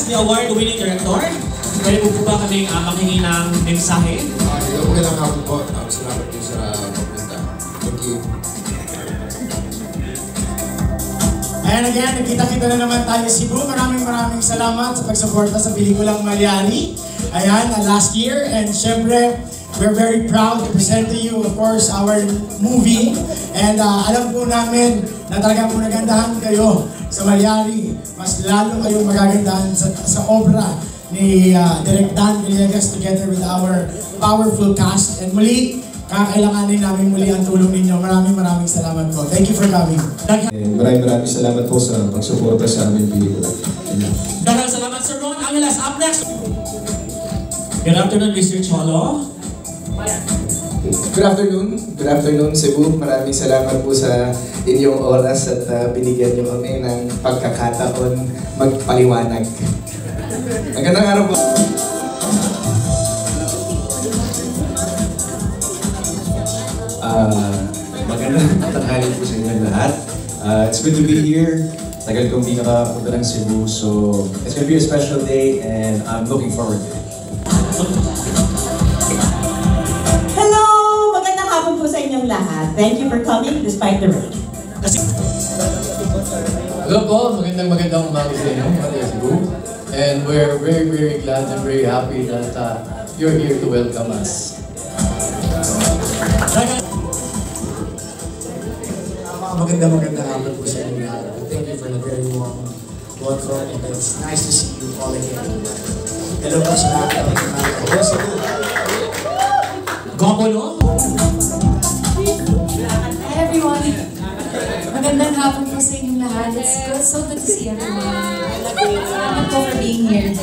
the award-winning director. Pwede po ba kaming makihingi ng mensahe? Magandang hapon po. Salamat po sa pagpunta. Thank you. And again, nakita-kita na naman tayo sa Cebu. Maraming salamat sa pagsuporta sa pelikulang Malyari. Ayan, last year. And syempre, we're very proud to present to you, of course, our movie. And alam po namin na talagang kung nagandahan kayo sa Malyari, mas lalo kayong magagandahan sa obra ni Direk Dan Villegas together with our powerful cast. And muli, kakailanganin namin muli ang tulong ninyo. Maraming salamat po. Thank you for coming. Maraming salamat po sa pagsuporta sa aming pelikula. Daghang salamat, Sir Ron Angeles. Up next! Good afternoon, Mr. Cholo. Good afternoon Cebu. Maraming salamat po sa inyong oras at binigyan niyo kami ng pagkakataon magpaliwanag. Magandang araw po. Magandang tanghali po sa inyo lahat. It's good to be here. Tagal kong di nakapunta ng Cebu, so it's gonna be a special day and I'm looking forward to it. Hello! Magandang hapon po sa inyong lahat. Thank you for coming despite the rain. Hello po, magandang umaga sa inyo, mga Cebu. And we're very glad and very happy that you're here to welcome us. Magandang hapon po sa inyo lahat. Thank you for the very warm welcome, and it's nice to see you all again. Hello po sa lahat ng mga Cebu. Gopo, no? Hi everyone! Magandang hapon po sa inyong lahat. It's so good to see everyone. Thank you for being here.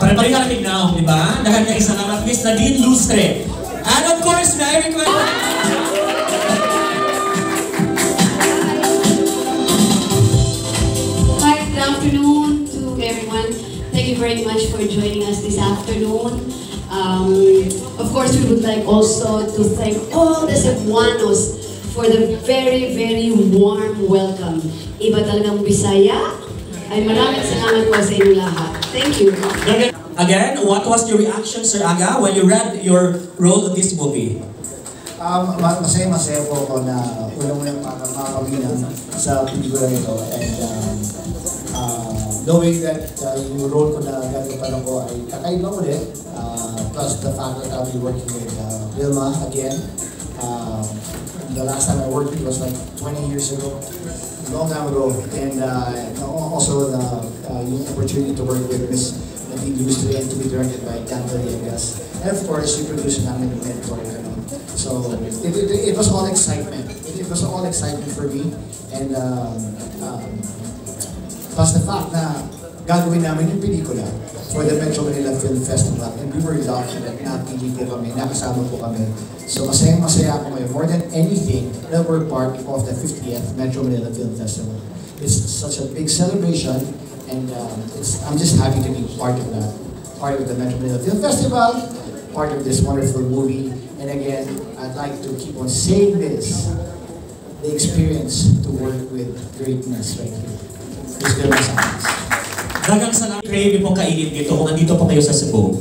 Pare-pare ka namin now, di ba? Daghang kayo salamat, Miss Nadine Lustre. And of course, may I request... Good afternoon to everyone. Thank you very much for joining us this afternoon. Of course, we would like also to thank all the Cebuanos for the very warm welcome. Iba talagang Bisaya. Ay maraming salamat po sa inyo lahat. Thank you. Again, what was your reaction, Sir Aga, when you read your role in this movie? Masaya po ako na unang-unang makakaminan sa pelikula ito. And knowing that yung role ko na gagampanan ko ay kakaiba ulit, plus the fact that I'll be working with Vilma again. The last time I worked with was like 20 years ago, a long time ago. And also the opportunity to work with Miss Nadine Lustre and to be directed by Dan Villegas. And of course, we produced namin yung mentor. So it was all excitement. It was all excitement for me. And plus the fact na gagawin namin yung pelikula for the Metro Manila Film Festival, and we were lucky that napili po kami, nakasama po kami. So masaya ako ngayon. More than anything, that we're part of the 50th Metro Manila Film Festival. It's such a big celebration, and I'm just happy to be part of that. Part of the Metro Manila Film Festival, part of this wonderful movie. And again, I'd like to keep on saying this, the experience to work with greatness right here. Daghang salamat. Crave pong kainit dito kung nandito po kayo sa Cebu.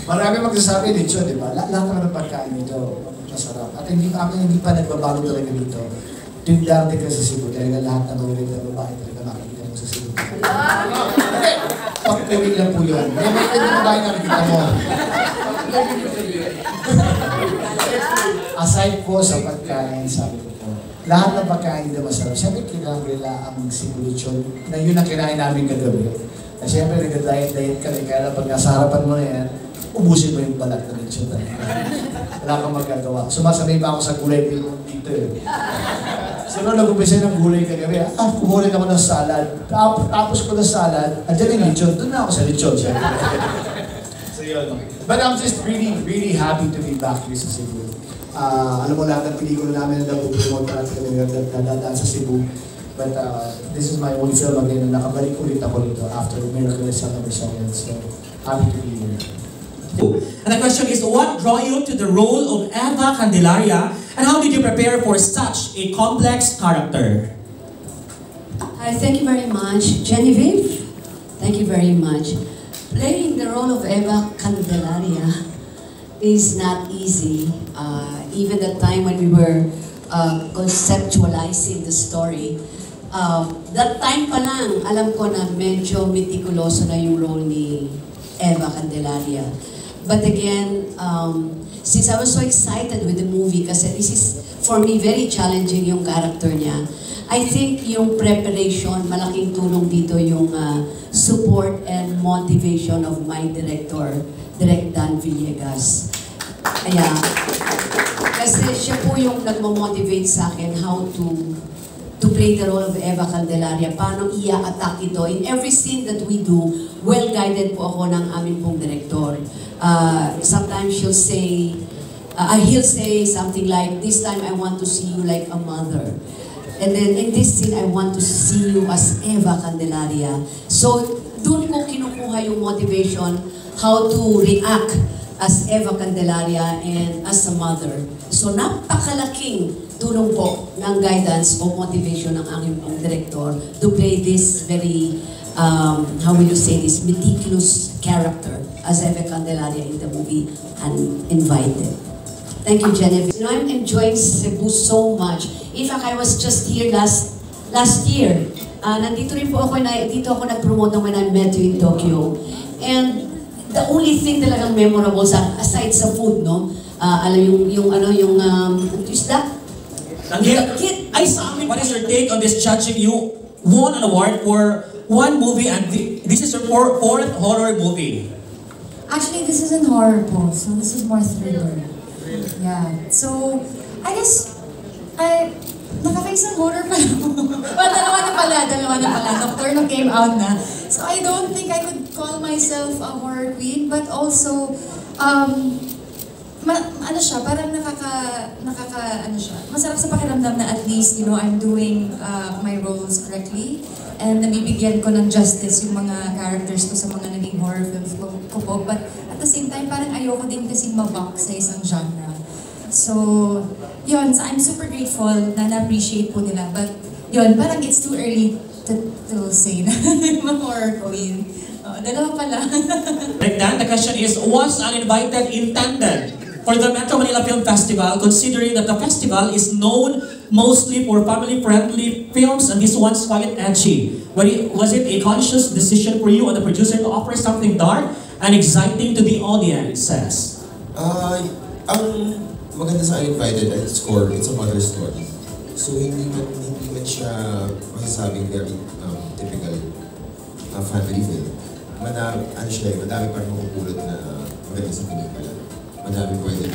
Marami magsasabi dito, di ba? Lahat ng pagkain dito masarap. At hindi pa nagbabago talaga dito. Tuwing darating ka sa Cebu, talaga lahat ng ulit na babae talaga makikita mo sa Cebu. Pag-pwing lang po yun. May babae nakikita mo. Aside po sa pagkain, sabi ko po, lahat ng pagkain na masarap. Siyempre, kailangan nila ang Cebu lechon na yun ang kinain namin kagabi. Na siyempre, nag-diet kami, kaya pag nasa harapan mo na yan, ubusin mo yung balat na lechon talaga. Wala kang magagawa. Sumasabay pa ako sa gulay dito eh. So, nung nag-umpisa ng gulay kagabi, kumulit ako ng salad. Tapos ko ng salad, andyan yung lechon. Doon na ako sa lechon. So, yun. But I'm just really happy to be back here sa Cebu. Alam mo lahat ng pelikula namin na nag-promote natin kami nadadaan sa Cebu. But this is my own film again na nakabalik ulit ako dito after Miracle is Number 7. So, happy to be here. And the question is, what drew you to the role of Eva Candelaria, and how did you prepare for such a complex character? Hi, thank you very much. Genevieve, Thank you very much. Playing the role of Eva Candelaria is not easy. Even the time when we were conceptualizing the story, that time pa lang, alam ko na medyo meticuloso na yung role ni Eva Candelaria. But again, since I was so excited with the movie, kasi this is, for me, very challenging yung character niya, I think yung preparation, malaking tulong dito yung support and motivation of my director, Direk Dan Villegas. Kaya, kasi siya po yung nagmo-motivate sa akin how to play the role of Eva Candelaria, paano i-attack ito. In every scene that we do, well-guided po ako ng amin pong director. Sometimes he'll say something like, this time I want to see you like a mother. And then in this scene, I want to see you as Eva Candelaria. So, doon ko kinukuha yung motivation how to react as Eva Candelaria and as a mother. So, napakalaking tulong po ng guidance o motivation ng aking pong director to play this very, how will you say this, meticulous character as Eva Candelaria in the movie and Invited. Thank you, Genevieve. You know, I'm enjoying Cebu so much. In fact, I was just here last year. Nandito rin po ako, dito ako nag-promote when I met you in Tokyo. And the only thing talagang memorable aside sa food, no? Alam yung isda? Ay, what is your take on this judging? You won an award for one movie and this is your fourth horror movie. Actually, this isn't horror po, so this is more thriller. Yeah. So, I guess, nakakaisang horror pa lang. Well, dalawa na pala. Nocturno came out na. So, I don't think I could call myself a horror queen, but also, parang masarap sa pakiramdam na at least, you know, I'm doing my roles correctly. And nabibigyan ko ng justice yung mga characters ko sa mga naging horror films ko po. But at the same time, parang ayoko din kasi mabox sa isang genre. So, yun, so I'm super grateful na na-appreciate po nila. But yun, parang it's too early to say na mga horror queen. Dalawa pala. Like that, the question is, was Uninvited intended for the Metro Manila Film Festival, considering that the festival is known mostly for family-friendly films and this one's quite edgy? Was it a conscious decision for you and the producer to offer something dark and exciting to the audiences? Ang maganda sa Uninvited at its core, it's a mother story. So hindi man siya masasabing very typical family film. Madami pa rin makupulot na maganda sa pelikula. Madami pwede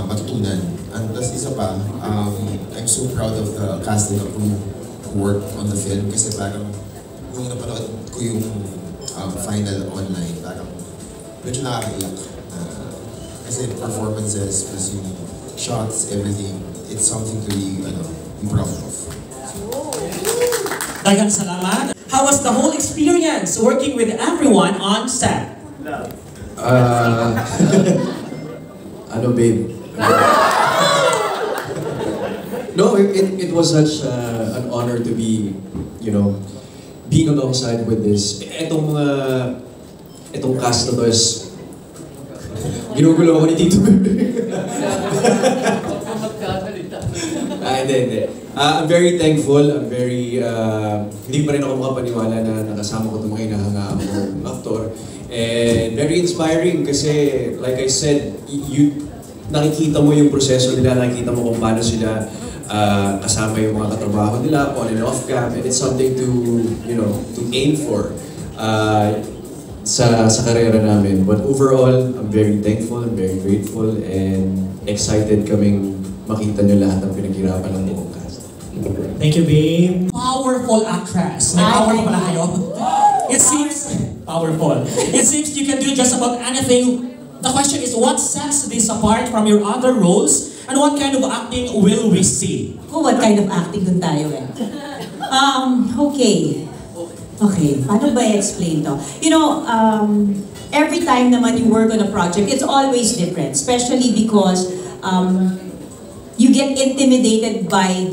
matutunan. And plus isa pa, I'm so proud of the casting of who worked on the film kasi parang nung napanood ko yung final online, parang medyo nakakaiyak. Kasi performances, plus yung shots, everything, it's something to be proud of. Daghang salamat. How was the whole experience working with everyone on set? Babe? No, it was such an honor to be, you know, being alongside with this. Itong cast na to is, ginugulo ako ni Tito. Hindi. I'm very thankful. I'm very, hindi pa rin ako makapaniwala na nakasama ko itong mga hinahangaan kong actor. And very inspiring kasi, like I said, nakikita mo yung proseso nila, nakikita mo kung paano sila kasama yung mga katrabaho nila, on and off cam, and it's something to, you know, to aim for sa karera namin. But overall, I'm very thankful, I'm very grateful, and excited kaming makita nyo lahat ng pinaghirapan ng buong cast. Thank you, babe. Powerful actress. May power pala kayo. It seems powerful. It seems you can do just about anything. The question is, what sets this apart from your other roles, and what kind of acting will we see? What kind of acting dun tayo eh? Okay, paano ba i-explain to? You know, every time naman you work on a project, it's always different, especially because you get intimidated by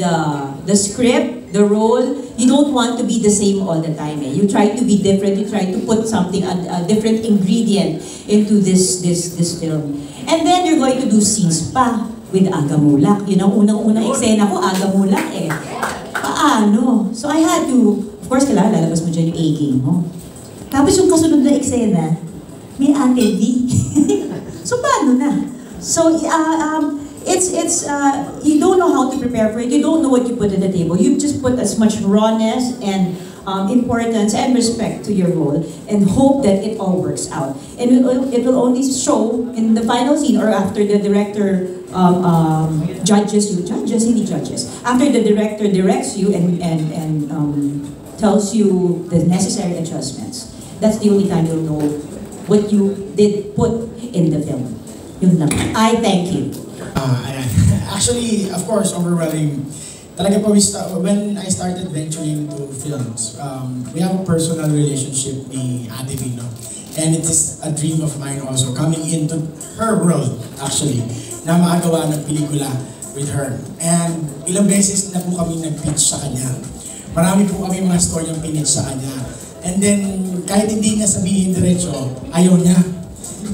the script, the role, you don't want to be the same all the time. Eh? You try to be different. You try to put something, a different ingredient into this film. And then you're going to do scenes pa with Aga Mulak. Yun ang unang-unang eksena ko, Aga Mulak eh. Paano? So I had to, of course, kailangan lalabas mo dyan yung A-game mo. Tapos yung kasunod na eksena, may Ate V. So paano na? So you don't know how to prepare for it. You don't know what you put on the table. You just put as much rawness and importance and respect to your role and hope that it all works out. And it will only show in the final scene or after the director judges you. After the director directs you and tells you the necessary adjustments. That's the only time you'll know what you did put in the film. Yun lang. I thank you. Actually, of course, overwhelming. Talaga po, when I started venturing into films, we have a personal relationship ni Ate Vino. And it is a dream of mine also, coming into her world, actually, na makagawa ng pelikula with her. And ilang beses na po kami nag-pitch sa kanya. Marami po kami mga story yung pinitch sa kanya. And then, kahit hindi niya sabihin diretso, ayaw niya.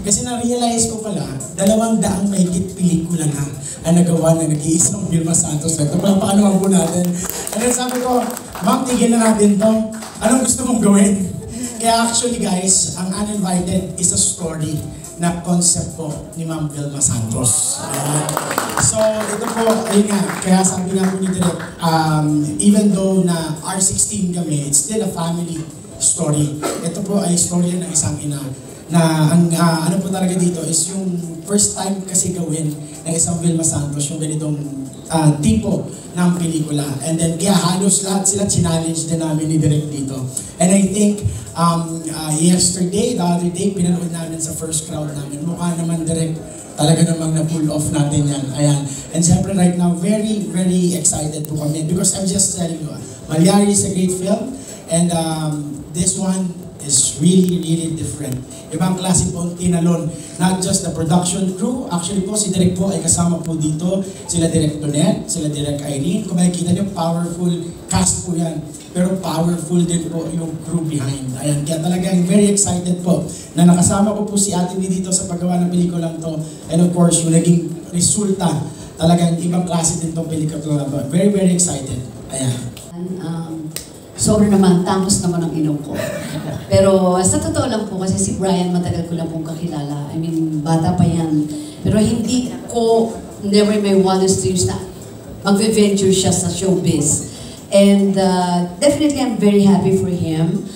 Kasi na-realize ko pala, 200 mahigit pelikula na ang nagawa na nag-iisang Vilma Santos. Ito pala paano naman po natin. And then sabi ko, Ma'am, tigil na natin to. Anong gusto mong gawin? Kaya actually guys, ang Uninvited is a story na concept po ni Ma'am Vilma Santos. So ito po, ayun nga, kaya sabi nga po ni Direk, even though na R16 kami, it's still a family story. Ito po ay story ng isang ina na ang ano po talaga dito is yung first time kasi gawin ng isang Vilma Santos yung ganitong tipo ng pelikula. And then kaya halos lahat sila challenge din namin ni Direk dito. And I think yesterday, the other day, pinanood namin sa first crowd namin. Mukha naman Direk, talaga namang na-pull off natin yan. Ayan. And siyempre right now, very, very excited po kami because I'm just telling you, Malyari is a great film and this one is really, really different. Ibang klase po ang tinalon. Not just the production crew. Actually po, si Direk po ay kasama po dito. Sila Direk Donette, sila Direk Irene. Kung makikita niyo, powerful cast po yan. Pero powerful din po yung crew behind. Ayan, kaya talagang very excited po na nakasama ko po si Ate V dito sa paggawa ng pelikulang to. And of course, yung naging resulta, talagang ibang klase din itong pelikula to. Very, very excited. Ayan. Sobra naman, tangos naman ang inom ko. Pero sa totoo lang po, kasi si Brian matagal ko lang pong kakilala. I mean, bata pa yan. Pero hindi ko, never in my wildest dreams na mag-venture siya sa showbiz. And definitely I'm very happy for him.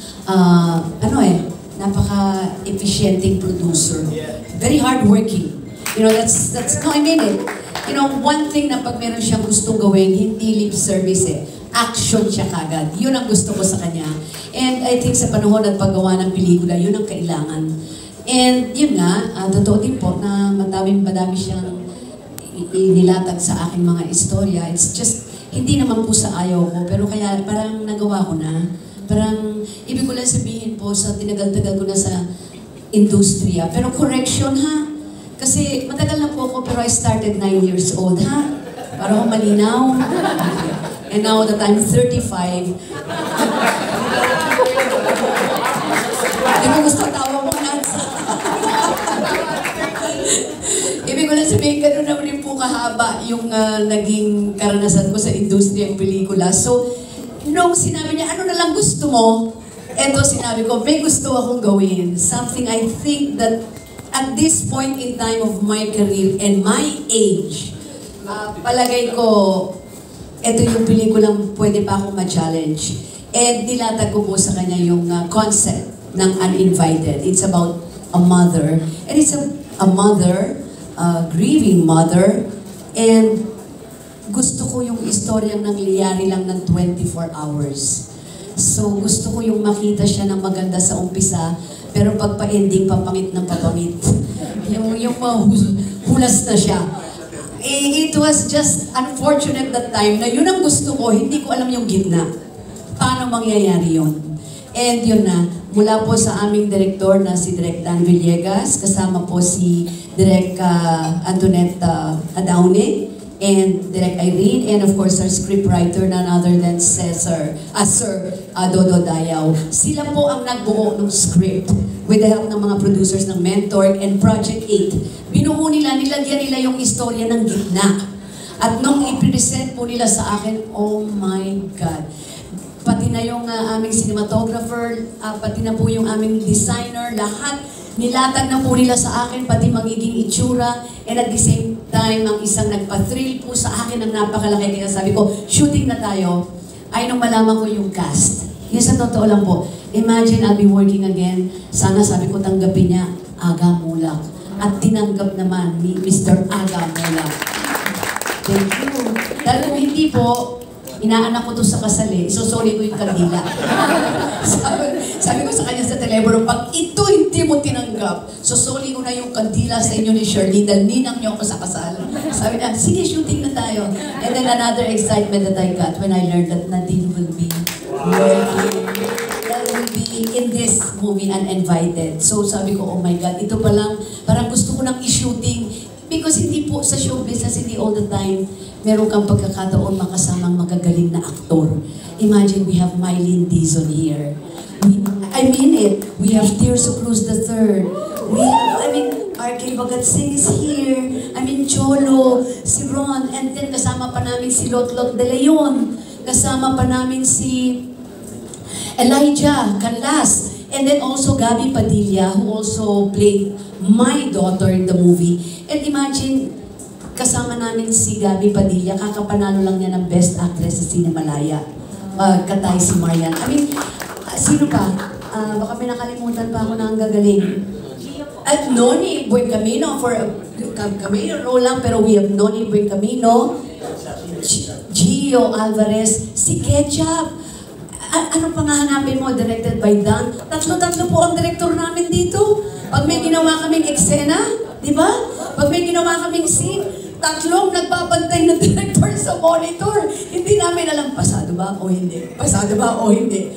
Napaka-efficienting producer. Very hardworking. You know, that's no, I mean it. You know, one thing na pag meron siyang gustong gawin, hindi lip service eh. Action siya kagad. Yun ang gusto ko sa kanya. And I think sa panahon at paggawa ng pelikula, yun ang kailangan. And yun nga, totoo din po na madami siyang inilatag sa aking mga istorya. It's just, hindi naman po sa ayaw ko, pero kaya parang nagawa ko na. Parang, ibig ko lang sabihin po sa tinagal-tagal ko na sa industriya. Pero correction ha, kasi matagal na po ako, pero I started 9 years old ha. Para ko malinaw. And now that I'm 35, di ko gusto tawa mo, Nancy. Ibig ko lang sabihin, gano'n naman yung po kahaba yung naging karanasan ko sa industriyang pelikula. So, nung sinabi niya, ano na lang gusto mo? Eto sinabi ko, may gusto akong gawin. Something I think that at this point in time of my career and my age, palagay ko, ito yung pelikulang pwede pa akong ma-challenge. And nilatag ko po sa kanya yung concept ng Uninvited. It's about a mother. And it's a mother, a grieving mother. And gusto ko yung istoryang nangyayari lang ng 24 hours. So gusto ko yung makita siya ng maganda sa umpisa, pero pag pa-ending, papangit ng papangit. yung hulas na siya. It was just unfortunate that time na yun ang gusto ko, hindi ko alam yung gitna. Paano mangyayari yun? And yun na, mula po sa aming direktor na si Direk Dan Villegas, kasama po si Direk Antoinette Adaune, and Direk Irene, and of course our scriptwriter, none other than Sir Dodo Dayaw. Sila po ang nagbuo ng script with the help ng mga producers ng Mentor and Project 8. Binuo nila, nilagyan nila yung istorya ng gitna. At nung i-present po nila sa akin, oh my God. Pati na yung aming cinematographer, pati na po yung aming designer, lahat nilatag na po nila sa akin, pati magiging itsura, and at the same time, ang isang nagpa-thrill po sa akin ng napakalaki. Kaya sabi ko, shooting na tayo, ay nung malaman ko yung cast. Yung sa totoo lang po, imagine I'll be working again, sana sabi ko tanggapin niya, Aga Mulak. At tinanggap naman ni Mr. Aga Mulak. Thank you. Dahil kung hindi po, inaanak ko to sa kasali, isusuli ko yung kandila. sabi ko sa kanya sa telepono, pag ito hindi mo tinanggap, susuli ko na yung kandila sa inyo ni Shirley dahil ninang niyo ako sa kasal. Sabi na, sige, shooting na tayo. And then another excitement that I got when I learned that Nadine will be working. That will be in this movie, Uninvited. So sabi ko, oh my God, ito pa lang, parang gusto ko nang i-shooting. Because hindi po sa show business, hindi all the time, meron kang pagkakataon makasamang magagaling na aktor. Imagine we have Mylene Dizon here. I mean it. We have Tirso Cruz III. R.K. Bagatsing is here. Cholo, si Ron, and then kasama pa namin si Lotlot De Leon. Kasama pa namin si Elijah Canlas. And then also Gabby Padilla, who also played my daughter in the movie. And imagine, kasama namin si Gabby Padilla, kakapanalo lang niya ng Best Actress sa Cinemalaya. Katay si Marian. Sino pa? Baka may nakalimutan pa ako na ang gagaling. At Noni Buencamino, for cameo role lang, pero we have Noni Buencamino, Gio Alvarez, si Ketchup. Ano pa nga hanapin mo? Directed by Dan. Tatlo-tatlo po ang director namin dito. Pag may ginawa kaming eksena, di ba? Pag may ginawa kaming scene, tatlong nagbabantay ng director sa monitor. Hindi namin alam, pasado ba o hindi? Pasado ba o hindi?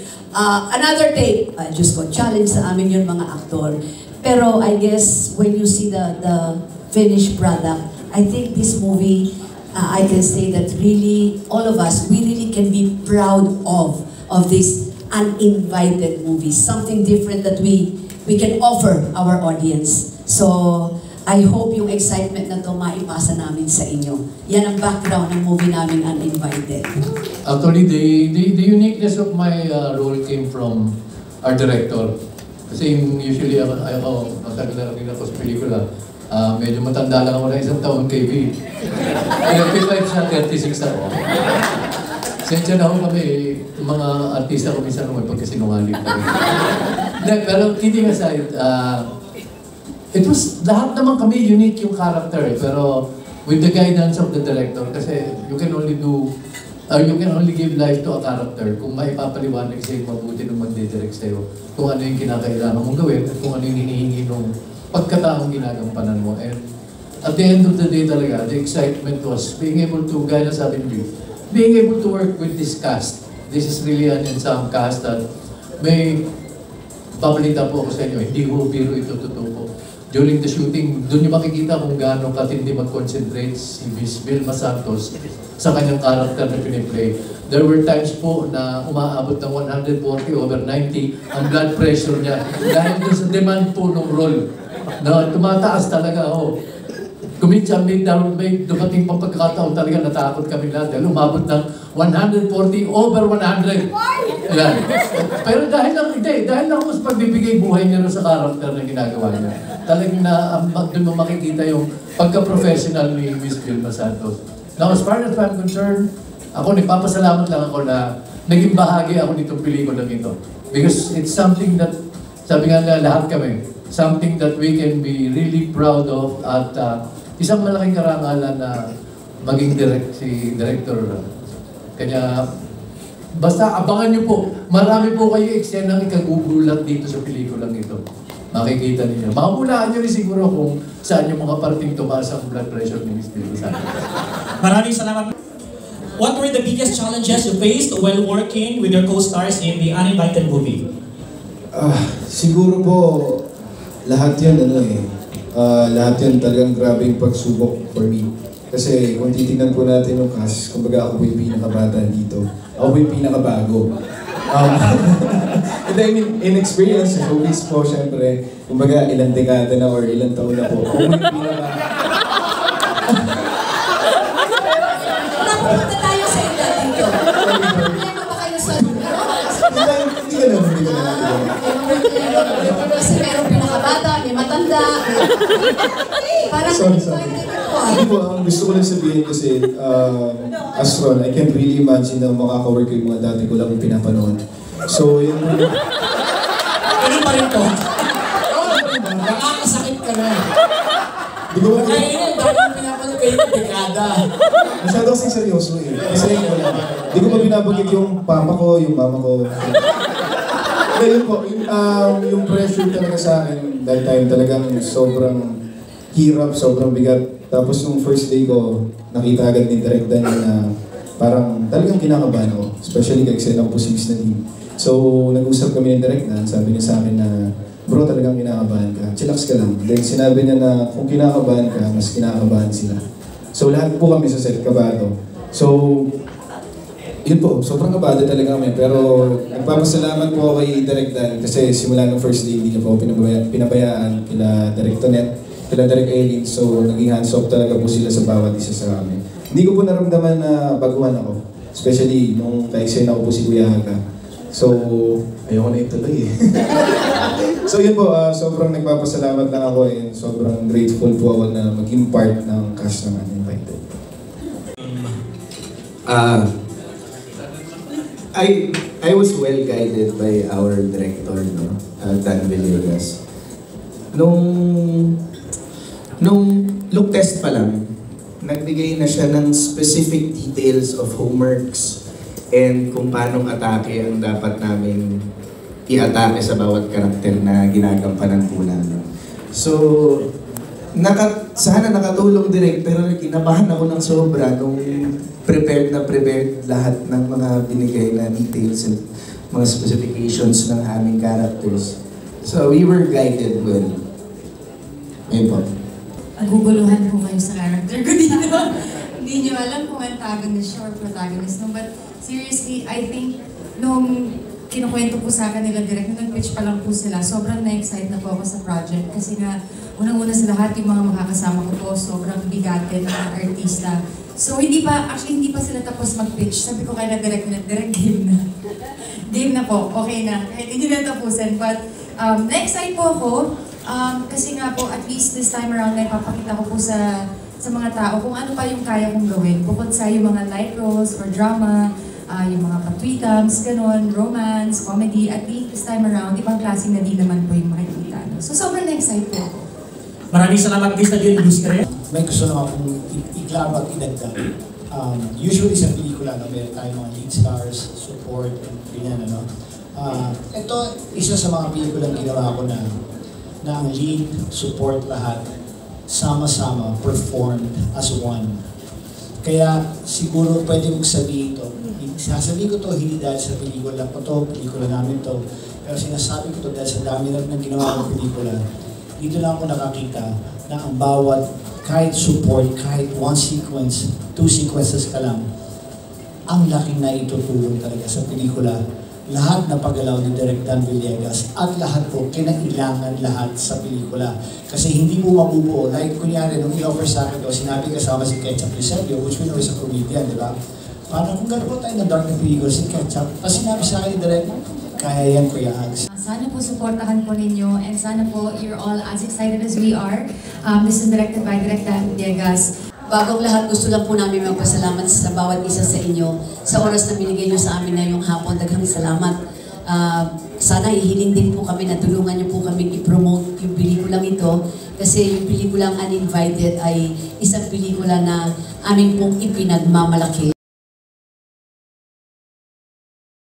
Another take, just ko, challenge sa amin yun mga aktor. Pero I guess when you see the finished product, I think this movie, I can say that really, all of us, we really can be proud of this Uninvited movie. Something different that we can offer our audience. So, I hope yung excitement na to maipasa namin sa inyo. Yan ang background ng movie namin, Uninvited. Actually, the uniqueness of my role came from our director. Kasi usually ako matagal na rin ako sa pelikula. Medyo matanda lang ako na isang taon kay V. 35 siya, 36 ako. Sensya na ako kami, mga artista ko minsan naman pagkasinungaling pa rin. Pero kidding aside, it was, lahat naman kami unique yung character. Pero with the guidance of the director, kasi you can only give life to a character kung maipapaliwanag sa'yo mabuti nung magdidirect sa'yo kung ano yung kinakailangan mong gawin at kung ano yung hinihingi nung pagkataong ginagampanan mo. And at the end of the day talaga, the excitement was being able to, gaya na sabi niyo, being able to work with this cast. This is really an ensemble cast that may pabalita po ako sa inyo, hindi ko biro ito totoo po. During the shooting, doon niyo makikita kung gaano katindi mag-concentrate si Miss Vilma Santos sa kanyang character na piniplay. There were times po na umaabot ng 140/90 ang blood pressure niya dahil doon sa demand po ng role na tumataas talaga ako. Kuminsan may dumating pang pagkakataon talaga natakot kami lahat dahil umabot ng 140/100. Ayan. Pero dahil lang mas pagbibigay buhay niya sa character na ginagawa niya. Talagang doon mo makikita yung pagka-professional ni Miss Vilma Santos. Now, as far as I'm concerned, ako nagpapasalamat lang ako na naging bahagi ako nitong pelikulang ito. Because it's something that, sabi nga na lahat kami, something that we can be really proud of at isang malaking karangalan na maging si director. Kanya, basta abangan niyo po, marami po kayo eksenang ikagugulat dito sa pelikulang ito. Makikita niyo. Makamulaan niyo rin siguro kung saan yung mga parting tumaas ang blood pressure ni Mr. Santos. Maraming salamat. What were the biggest challenges you faced while working with your co-stars in the Uninvited movie? Siguro po, lahat yun lahat yan talagang grabe yung pagsubok for me. Kasi kung titignan po natin yung cast, kumbaga ako po yung pinakabata dito. Ako po yung pinakabago. And I mean, in experience, showbiz po, syempre, kumbaga ilang dekada na or ilang taon na po. Ako po yung pinakabago. Napunta tayo sa edad dito. Problema ba kayo sa... Hindi ka naman. Kasi meron pinakabata, may matanda. Parang Sorry. Hindi po, ang gusto ko lang sabihin kasi, as Ron, I can't really imagine na makaka-work yung mga dati ko lang pinapanood. So, yun po yung... Ganun pa rin to. Nakakasakit ka na. Di ko Kaya yun, dahil pinapanood kayo ng dekada. Masyado kasing seryoso eh. Kasi di ko pa binabanggit yung papa ko, yung mama ko. Kaya yun po, yung pressure talaga sa akin that time talagang sobrang hirap, sobrang bigat. Tapos nung first day ko, nakita agad ni Direk Dan na parang talagang kinakabahan ako. Especially kasi ako po 6 na team. So, nag-usap kami ni Direk Dan, sabi niya sa akin na, bro, talagang kinakabahan ka. Chillax ka lang. Then sinabi niya na kung kinakabahan ka, mas kinakabahan sila. So, lahat po kami sa set, kabado. So, yun po, sobrang kabado talaga kami. Pero nagpapasalamat po ako kay Direk Dan kasi simula ng first day, hindi niya po ako pinabayaan kila Direk Tonet, kila Direk Eileen. So, naging hands-off talaga po sila sa bawat isa sa amin. Hindi ko po naramdaman na baguhan ako. Especially nung kay-sena ko po si Kuya Haga. So, ayoko na ituloy eh. So yun po, sobrang nagpapasalamat lang ako and sobrang grateful po ako na maging part ng cast ng Uninvited. I was well guided by our director, no, Dan Villegas. Nung look test pa lang, nagbigay na siya ng specific details of homeworks and kung paano atake ang dapat namin i-atake sa bawat karakter na ginagampanan po namin. So, sana nakatulong direct, pero kinabahan ako ng sobra nung prepared lahat ng mga binigay na details and mga specifications ng aming characters. So, we were guided well. Ayun po. Naguguluhan po kayo sa character ko dito. Hindi nyo alam kung antagonist siya or protagonist. No? But seriously, I think nung kinukwento po sa akin nila direct, nung nag-pitch pa lang po sila, sobrang na-excite na po ako sa project. Kasi nga, unang-una sa lahat, yung mga makakasama ko po, sobrang bigatin ng mga artista. So hindi pa sila tapos mag-pitch. Sabi ko kay na direct game na. Game na po, okay na. Kahit hindi na tapusin. But na-excite po ako. Kasi nga po, at least this time around, naipapakita ko po sa mga tao kung ano pa yung kaya kong gawin. Bukod sa yung mga light roles or drama, yung mga patwitams, ganun, romance, comedy, at least this time around, ibang klaseng na din naman po yung makikita. No? So sobrang na-excite po ako. Maraming salamat din sa Lustre. May gusto naman akong iklaro at idagdag. Usually sa pelikula, no, meron tayong mga lead stars, support, ganyan, ano. Ito, isa sa mga pelikulang ginawa ko na ang lead, support lahat, sama-sama, performed as one. Kaya siguro pwede mong sabihin ito. Sasabihin ko to hindi dahil sa pelikula ko to, pelikula namin to. Pero sinasabi ko to dahil sa dami na ginawa ng pelikula. Dito lang ako nakakita na ang bawat, kahit support, kahit one sequence, 2 sequences ka lang, ang laking na itutulong talaga sa pelikula. Lahat na paggalaw ni Direk Dan Villegas at lahat po, kinailangan lahat sa pelikula. Kasi hindi mo mabubuo. Like, kunyari, nung in-offer sa akin ko, sinabi kasama si Ketchup Eusebio, which we know is a comedian, di ba? Parang kung gano'n tayo na dark na pelikula si Ketchup, tapos sinabi sa akin ni Direk, kaya yan, Kuya Ags. Sana po supportahan po ninyo and sana po you're all as excited as we are. This is directed by Direk Dan Villegas. Bagong lahat, gusto lang po namin magpasalamat sa bawat isa sa inyo sa oras na binigay nyo sa amin ngayong hapon. Daghang salamat. Sana ihiling din po kami na tulungan nyo po kami i-promote yung pelikulang ito kasi yung pelikulang Uninvited ay isang pelikula na aming pong ipinagmamalaki.